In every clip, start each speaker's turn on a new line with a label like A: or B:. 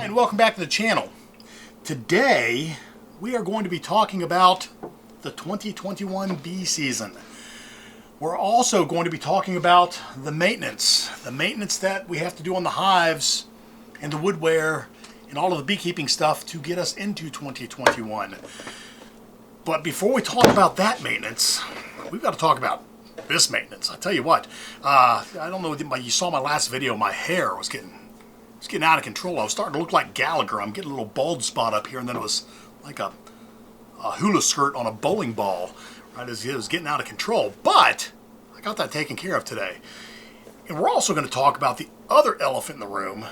A: Hi, and welcome back to the channel. Today we are going to be talking about the 2021 bee season. We're also going to be talking about the maintenance that we have to do on the hives and the woodware and all of the beekeeping stuff to get us into 2021. But before we talk about that maintenance, we've got to talk about this maintenance. I tell you what, I don't know if you saw my last video, my hair was getting out of control. I was starting to look like Gallagher. I'm getting a little bald spot up here, and then it was like a hula skirt on a bowling ball, right as it was getting out of control. But I got that taken care of today. And we're also going to talk about the other elephant in the room.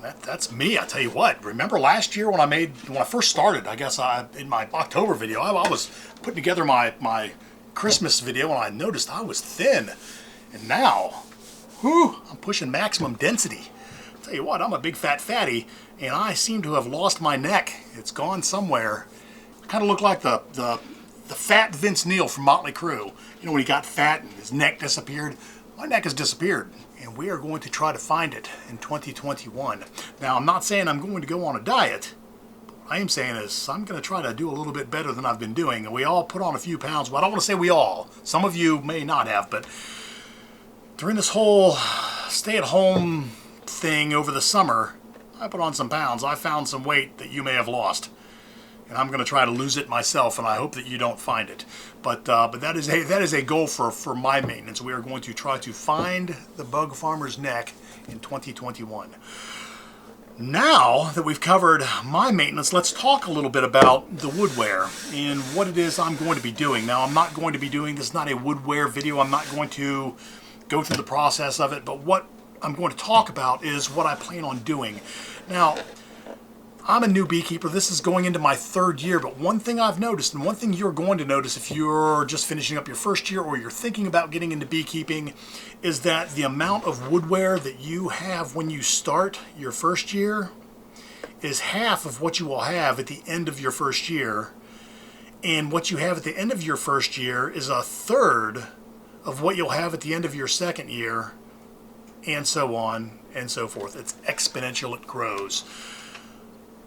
A: That's me, I tell you what. Remember last year when I first started, I guess in my October video, I was putting together my Christmas video, and I noticed I was thin. And now, I'm pushing maximum density. Tell you what, I'm a big fat fatty, and I seem to have lost my neck. It's gone somewhere. I kind of look like the fat Vince Neil from Motley Crue. You know, when he got fat and his neck disappeared? My neck has disappeared, and we are going to try to find it in 2021. Now, I'm not saying I'm going to go on a diet. What I am saying is I'm going to try to do a little bit better than I've been doing. We all put on a few pounds. Well, I don't want to say we all. Some of you may not have, but during this whole stay-at-home thing over the summer, I put on some pounds. I found some weight that you may have lost, and I'm going to try to lose it myself, and I hope that you don't find it. But that is a goal for my maintenance. We are going to try to find the bug farmer's neck in 2021. Now that we've covered my maintenance, let's talk a little bit about the woodware and what it is I'm going to be doing. Now, I'm not going to be doing this, not a woodware video. I'm not going to go through the process of it, but what I'm going to talk about is what I plan on doing. Now, I'm a new beekeeper. This is going into my third year, but one thing I've noticed, and one thing you're going to notice if you're just finishing up your first year or you're thinking about getting into beekeeping, is that the amount of woodware that you have when you start your first year is half of what you will have at the end of your first year. And what you have at the end of your first year is a third of what you'll have at the end of your second year, and so on and so forth. It's exponential, it grows.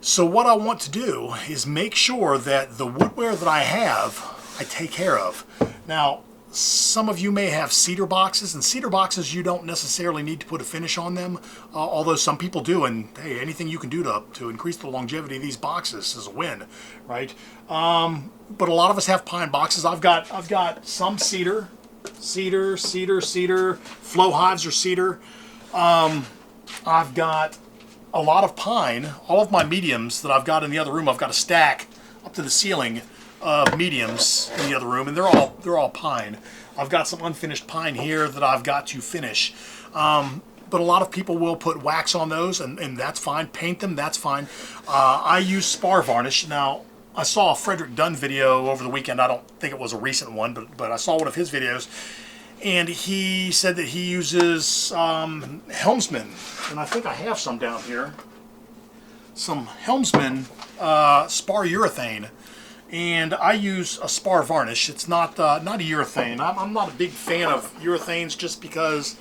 A: So what I want to do is make sure that the woodware that I have, I take care of. Now, some of you may have cedar boxes, and cedar boxes you don't necessarily need to put a finish on them, although some people do, and hey, anything you can do to increase the longevity of these boxes is a win, right? But a lot of us have pine boxes. I've got some cedar, flowhives are cedar. I've got a lot of pine. All of my mediums that I've got in the other room, I've got a stack up to the ceiling of mediums in the other room, and they're all pine. I've got some unfinished pine here that I've got to finish. But a lot of people will put wax on those, and that's fine. Paint them, that's fine. I use spar varnish. Now, I saw a Frederick Dunn video over the weekend. I don't think it was a recent one, but I saw one of his videos, and he said that he uses Helmsman, and I think I have some down here. Some Helmsman spar urethane, and I use a spar varnish. It's not a urethane. I'm not a big fan of urethanes just because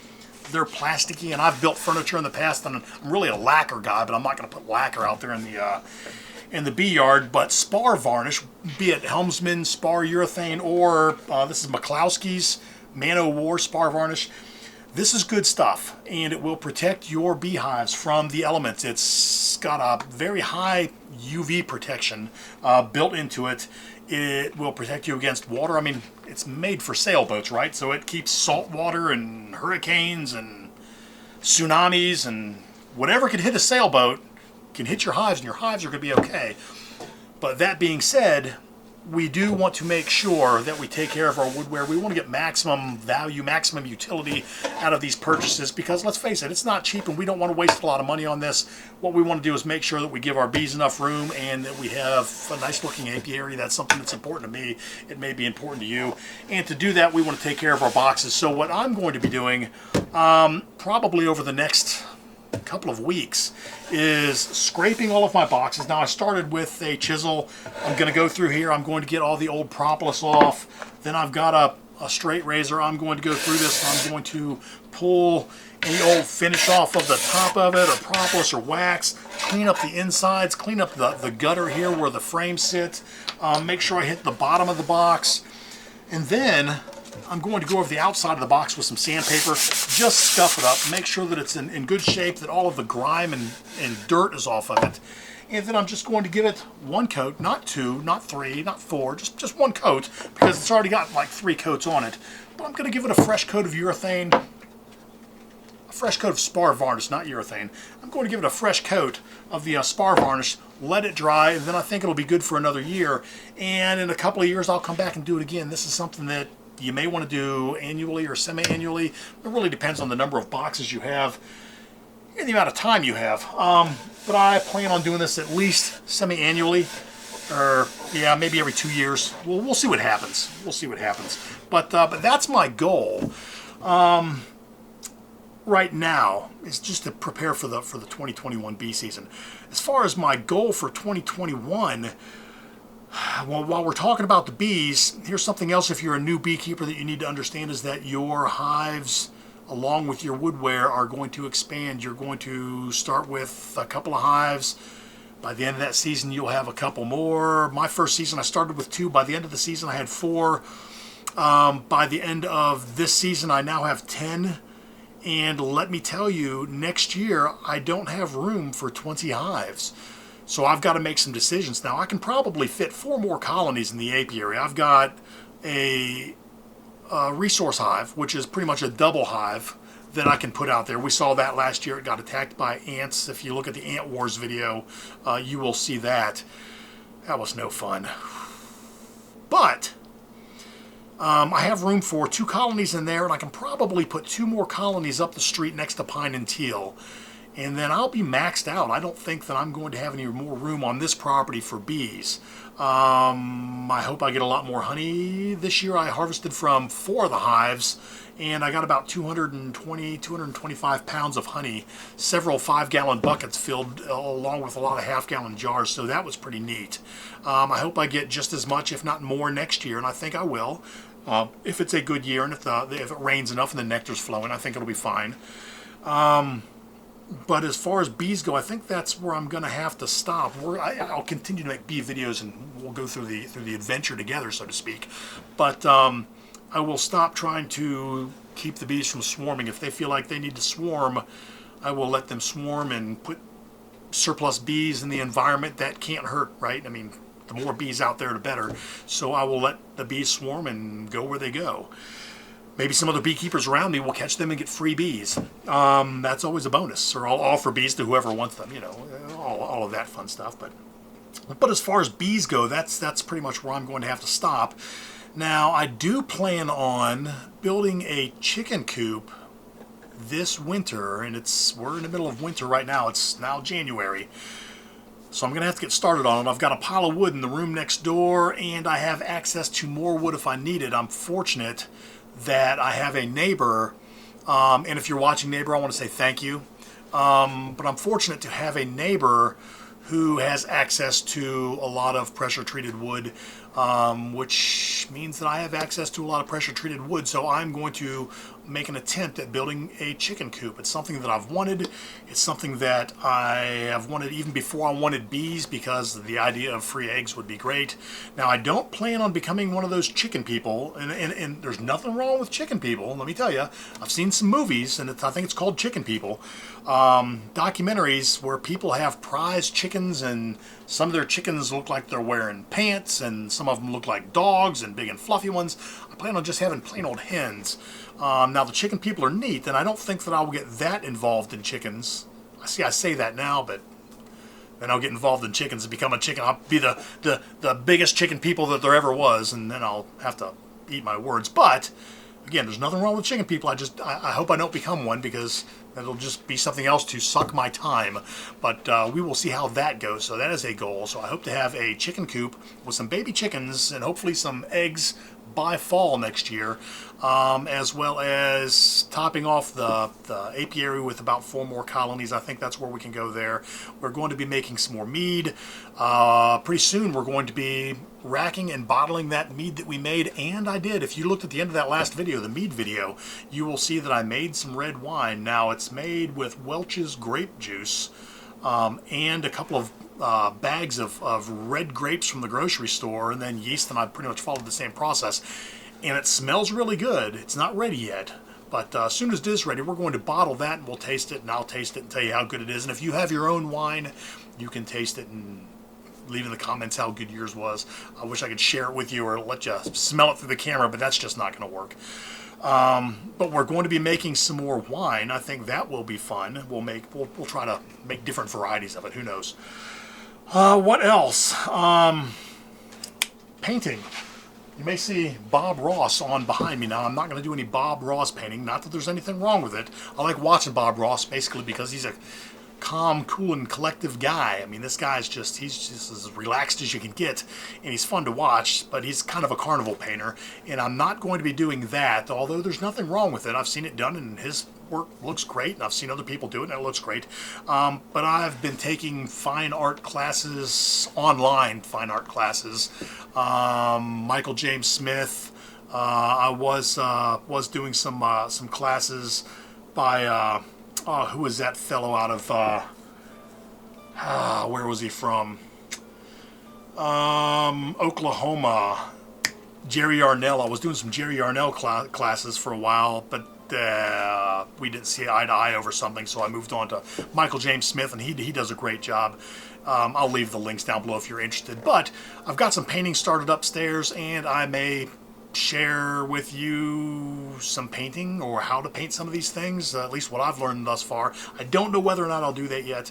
A: they're plasticky, and I've built furniture in the past, and I'm really a lacquer guy, but I'm not going to put lacquer out there in the bee yard. But spar varnish, be it Helmsman spar urethane or this is McCloskey's Man-O-War spar varnish, this is good stuff, and it will protect your beehives from the elements. It's got a very high UV protection built into it. It will protect you against water. I mean, it's made for sailboats, right? So it keeps salt water and hurricanes and tsunamis and whatever could hit a sailboat can hit your hives, and your hives are going to be okay. But that being said, we do want to make sure that we take care of our woodware. We want to get maximum value, maximum utility out of these purchases, because let's face it, it's not cheap, and we don't want to waste a lot of money on this. What we want to do is make sure that we give our bees enough room and that we have a nice looking apiary. That's something that's important to me. It may be important to you. And to do that, we want to take care of our boxes. So what I'm going to be doing, probably over the next couple of weeks is scraping all of my boxes. Now I started with a chisel. I'm going to go through here. I'm going to get all the old propolis off. Then I've got a straight razor. I'm going to go through this. I'm going to pull any old finish off of the top of it, or propolis or wax, clean up the insides, clean up the gutter here where the frame sits, make sure I hit the bottom of the box, and then I'm going to go over the outside of the box with some sandpaper, just scuff it up, make sure that it's in good shape, that all of the grime and dirt is off of it. And then I'm just going to give it one coat, not two, not three, not four, just one coat, because it's already got like 3 coats on it. But I'm going to give it a fresh coat of urethane, a fresh coat of spar varnish, not urethane. I'm going to give it a fresh coat of the spar varnish, let it dry, and then I think it'll be good for another year. And in a couple of years, I'll come back and do it again. This is something that you may want to do annually or semi-annually. It really depends on the number of boxes you have and the amount of time you have. But I plan on doing this at least semi-annually, or yeah, maybe every 2 years. We'll see what happens. We'll see what happens. But that's my goal right now, is just to prepare for the 2021 bee season. As far as my goal for 2021, well, while we're talking about the bees, here's something else if you're a new beekeeper that you need to understand, is that your hives, along with your wood-ware, are going to expand. You're going to start with a couple of hives. By the end of that season, you'll have a couple more. My first season, I started with 2. By the end of the season, I had 4. By the end of this season, I now have 10. And let me tell you, next year, I don't have room for 20 hives. So I've got to make some decisions. Now, I can probably fit 4 more colonies in the apiary. I've got a resource hive, which is pretty much a double hive that I can put out there. We saw that last year. It got attacked by ants. If you look at the Ant Wars video, you will see that. That was no fun. But I have room for 2 colonies in there, and I can probably put 2 more colonies up the street next to pine and teal. And then I'll be maxed out. I don't think that I'm going to have any more room on this property for bees. I hope I get a lot more honey this year. I harvested from 4 of the hives, and I got about 225 pounds of honey, several 5-gallon buckets filled along with a lot of half-gallon jars, so that was pretty neat. I hope I get just as much, if not more, next year, and I think I will. If it's a good year, and if it rains enough and the nectar's flowing, I think it'll be fine. But as far as bees go, I think that's where I'm going to have to stop. I'll continue to make bee videos, and we'll go through the adventure together, so to speak. But I will stop trying to keep the bees from swarming. If they feel like they need to swarm, I will let them swarm and put surplus bees in the environment. That can't hurt, right? I mean, the more bees out there, the better. So I will let the bees swarm and go where they go. Maybe some other beekeepers around me will catch them and get free bees. That's always a bonus. Or I'll offer bees to whoever wants them, you know, all of that fun stuff. But as far as bees go, that's pretty much where I'm going to have to stop. Now, I do plan on building a chicken coop this winter, and we're in the middle of winter right now. It's now January. So I'm going to have to get started on it. I've got a pile of wood in the room next door, and I have access to more wood if I need it. I'm fortunate that I have a neighbor, and if you're watching, neighbor, I want to say thank you. But I'm fortunate to have a neighbor who has access to a lot of pressure-treated wood, which means that I have access to a lot of pressure-treated wood. So I'm going to make an attempt at building a chicken coop. It's something that I've wanted. It's something that I have wanted even before I wanted bees, because the idea of free eggs would be great. Now, I don't plan on becoming one of those chicken people, and there's nothing wrong with chicken people, let me tell you. I've seen some movies, and I think it's called Chicken People, documentaries where people have prize chickens, and some of their chickens look like they're wearing pants, and some of them look like dogs and big and fluffy ones. I plan on just having plain old hens. Now, the chicken people are neat, and I don't think that I will get that involved in chickens. I say that now, but then I'll get involved in chickens and become a chicken. I'll be the biggest chicken people that there ever was, and then I'll have to eat my words. But again, there's nothing wrong with chicken people. I hope I don't become one, because that'll just be something else to suck my time. But we will see how that goes. So that is a goal. So I hope to have a chicken coop with some baby chickens and hopefully some eggs by fall next year, as well as topping off the apiary with about 4 more colonies. I think that's where we can go there. We're going to be making some more mead. Pretty soon we're going to be racking and bottling that mead that we made, and I did. If you looked at the end of that last video, the mead video, you will see that I made some red wine. Now it's made with Welch's grape juice and a couple of bags of red grapes from the grocery store, and then yeast, and I pretty much followed the same process. And it smells really good. It's not ready yet, but as soon as it is ready, we're going to bottle that, and we'll taste it, and I'll taste it and tell you how good it is. And if you have your own wine, you can taste it and leave in the comments how good yours was. I wish I could share it with you or let you smell it through the camera, but that's just not going to work. But we're going to be making some more wine. I think that will be fun. We'll try to make different varieties of it. Who knows? What else? Painting. You may see Bob Ross on behind me now. I'm not going to do any Bob Ross painting. Not that there's anything wrong with it. I like watching Bob Ross basically because he's a calm, cool, and collective guy. I mean, this guy's he's just as relaxed as you can get, and he's fun to watch, but he's kind of a carnival painter, and I'm not going to be doing that, although there's nothing wrong with it. I've seen it done, and his work looks great, and I've seen other people do it, and it looks great. But I've been taking fine art classes, online fine art classes. Michael James Smith. I was doing some classes by who was that fellow out of, where was he from? Oklahoma. Jerry Yarnell. I was doing some Jerry Yarnell classes for a while, but we didn't see eye to eye over something, so I moved on to Michael James Smith, and he does a great job. I'll leave the links down below if you're interested. But I've got some painting started upstairs, and I may share with you some painting or how to paint some of these things, at least what I've learned thus far. I don't know whether or not I'll do that yet,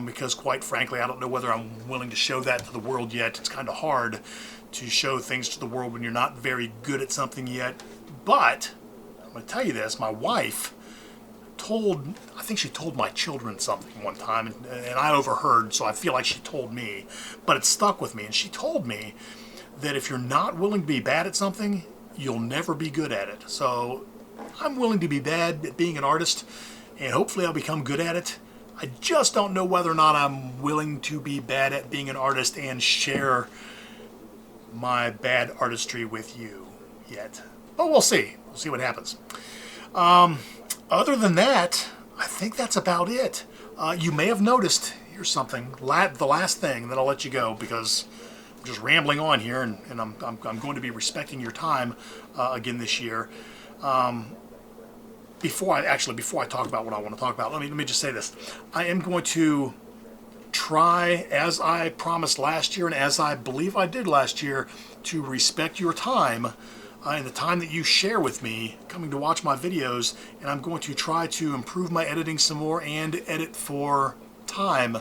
A: because quite frankly I don't know whether I'm willing to show that to the world yet. It's kind of hard to show things to the world when you're not very good at something yet. But I'm going to tell you this, my wife I think she told my children something one time, and I overheard, so I feel like she told me, but it stuck with me. And she told me that if you're not willing to be bad at something, you'll never be good at it. So I'm willing to be bad at being an artist, and hopefully I'll become good at it. I just don't know whether or not I'm willing to be bad at being an artist and share my bad artistry with you yet. But we'll see. We'll see what happens. Other than that, I think that's about it. You may have noticed, here's something, the last thing, then I'll let you go because I'm just rambling on here, and I'm going to be respecting your time again this year. Before I talk about what I want to talk about, let me just say this. I am going to try, as I promised last year and as I believe I did last year, to respect your time and the time that you share with me coming to watch my videos, and I'm going to try to improve my editing some more and edit for time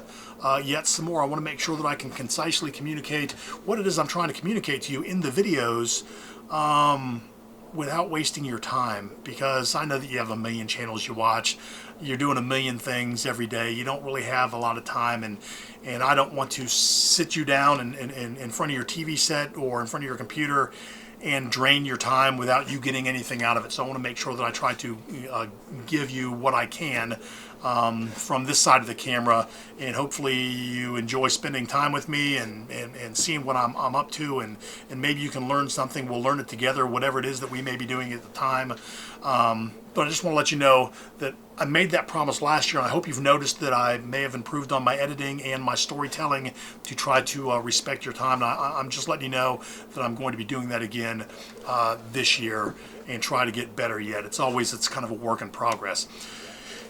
A: yet some more. I want to make sure that I can concisely communicate what it is I'm trying to communicate to you in the videos without wasting your time, because I know that you have a million channels you watch. You're doing a million things every day. You don't really have a lot of time, and I don't want to sit you down in front of your TV set or in front of your computer and drain your time without you getting anything out of it. So I want to make sure that I try to give you what I can from this side of the camera, and hopefully you enjoy spending time with me and seeing what I'm up to, and maybe you can learn something. We'll learn it together, whatever it is that we may be doing at the time. But I just want to let you know that I made that promise last year, and I hope you've noticed that I may have improved on my editing and my storytelling to try to respect your time. And I'm just letting you know that I'm going to be doing that again this year and try to get better yet. It's kind of a work in progress.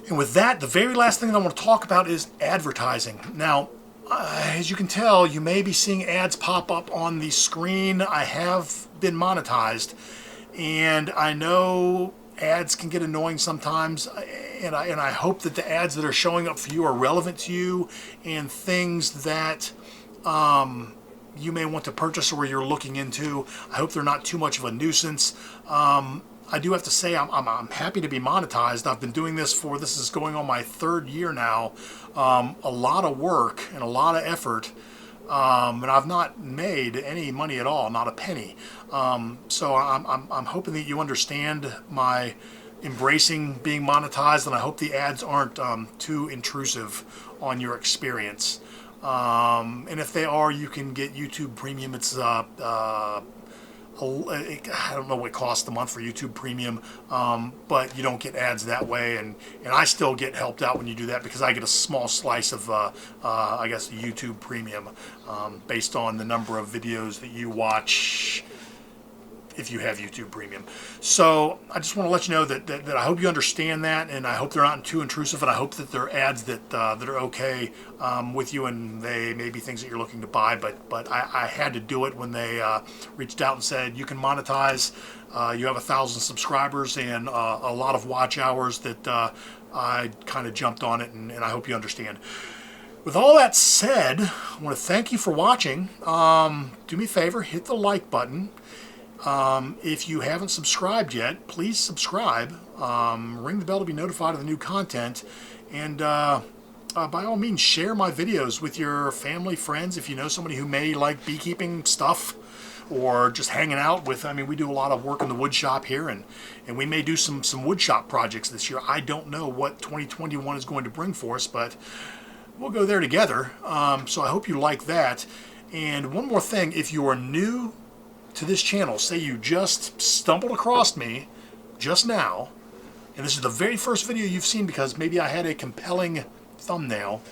A: And with that, the very last thing that I want to talk about is advertising. Now, as you can tell, you may be seeing ads pop up on the screen. I have been monetized, and I know ads can get annoying sometimes, and I hope that the ads that are showing up for you are relevant to you and things that you may want to purchase or you're looking into. I hope they're not too much of a nuisance. I do have to say I'm happy to be monetized. I've been doing this this is going on my 3rd year now. A lot of work and a lot of effort And I've not made any money at all, not a penny. So I'm hoping that you understand my embracing being monetized, and I hope the ads aren't too intrusive on your experience. And if they are, you can get YouTube Premium. It's I don't know what it costs a month for YouTube Premium, but you don't get ads that way, and I still get helped out when you do that because I get a small slice of, I guess, the YouTube Premium based on the number of videos that you watch if you have YouTube Premium. So I just want to let you know that I hope you understand that, and I hope they're not too intrusive, and I hope that they're ads that are okay with you, and they may be things that you're looking to buy, but I had to do it when they reached out and said you can monetize, you have 1,000 subscribers and a lot of watch hours, that I kind of jumped on it, and I hope you understand. With all that said, I want to thank you for watching. Do me a favor, hit the like button. If you haven't subscribed yet, please subscribe. Ring the bell to be notified of the new content. And by all means, share my videos with your family, friends. If you know somebody who may like beekeeping stuff or just hanging out with, I mean, we do a lot of work in the wood shop here, and we may do some wood shop projects this year. I don't know what 2021 is going to bring for us, but we'll go there together. So I hope you like that. And one more thing, if you are new to this channel, say you just stumbled across me just now, and this is the very first video you've seen because maybe I had a compelling thumbnail.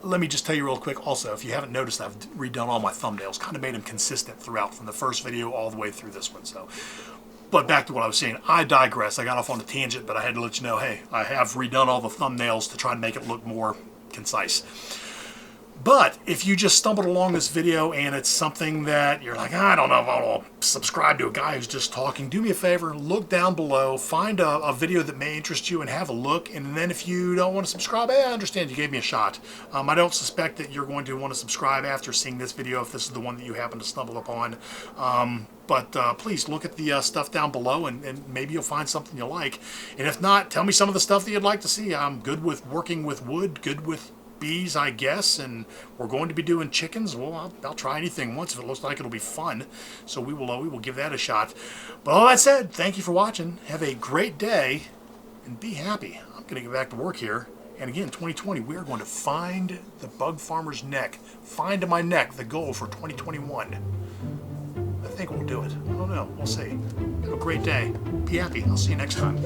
A: Let me just tell you real quick also, if you haven't noticed, I've redone all my thumbnails, kind of made them consistent throughout from the first video all the way through this one. So, but back to what I was saying, I digress. I got off on a tangent, but I had to let you know, hey, I have redone all the thumbnails to try and make it look more concise. But if you just stumbled along this video and it's something that you're like, I don't know if I'll subscribe to a guy who's just talking, do me a favor, look down below, find a video that may interest you and have a look. And then if you don't want to subscribe, hey, I understand, you gave me a shot. I don't suspect that you're going to want to subscribe after seeing this video if this is the one that you happen to stumble upon. But please look at the stuff down below, and maybe you'll find something you like. And if not, tell me some of the stuff that you'd like to see. I'm good with working with wood, good with bees, I guess, and we're going to be doing chickens. Well, I'll try anything once if it looks like it'll be fun. So we will give that a shot. But all that said, thank you for watching. Have a great day and be happy. I'm going to get back to work here. And again, 2020, we are going to find the bug farmer's neck. Find in my neck the goal for 2021. I think we'll do it. I don't know. We'll see. Have a great day. Be happy. I'll see you next time.